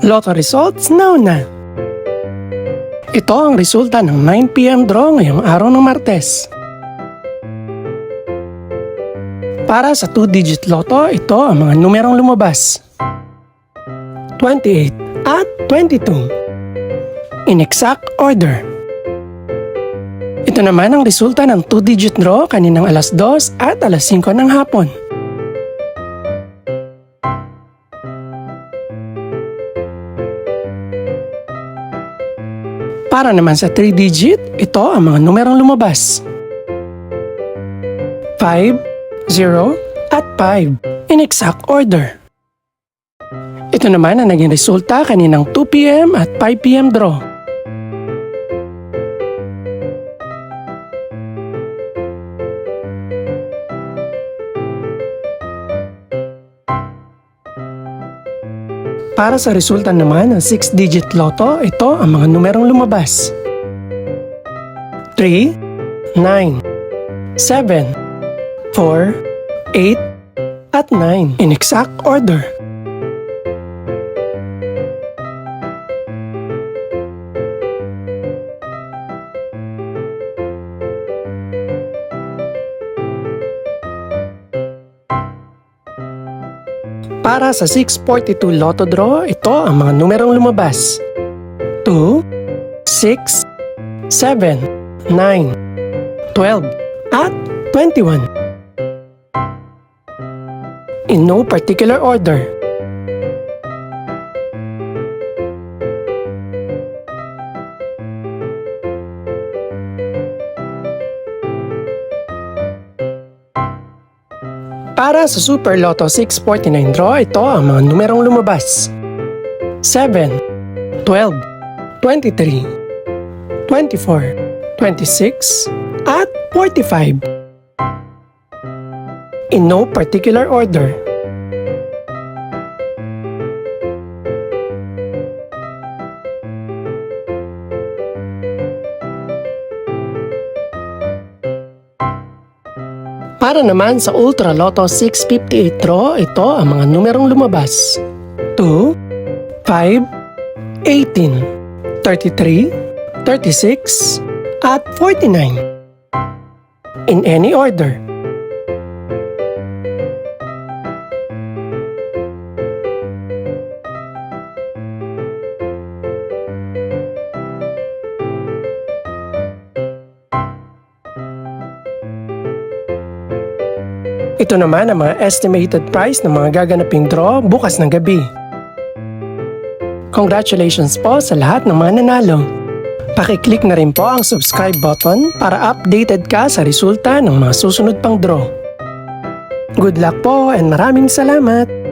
Lotto results now na! Ito ang resulta ng 9 PM draw ngayong araw ng Martes. Para sa 2-digit lotto, ito ang mga numerong lumabas. 28 at 22. In exact order. Ito naman ang resulta ng 2-digit draw kaninang alas 2 at alas 5 ng hapon. Para naman sa 3-digit, ito ang mga numerong lumabas. 5, 0, at 5 in exact order. Ito naman ang naging resulta kaninang 2 PM at 5 PM draw. Para sa resulta naman ng 6-digit lotto, ito ang mga numerong lumabas. 3, 9, 7, 4, 8, at 9 in exact order. Para sa 642 Lotto Draw, ito ang mga numerong lumabas. 2, 6, 7, 9, 12, at 21. In no particular order. Para sa Super Lotto 649 draw, ito ang mga numerong lumabas. 7, 12, 23, 24, 26, at 45. In no particular order. Para naman sa Ultra Lotto 658 draw, ito ang mga numerong lumabas. 2, 5, 18, 33, 36, at 49. In any order. Ito naman ang mga estimated price ng mga gaganaping draw bukas ng gabi. Congratulations po sa lahat ng mga nanalo. Pakiclick na rin po ang subscribe button para updated ka sa resulta ng mga susunod pang draw. Good luck po and maraming salamat!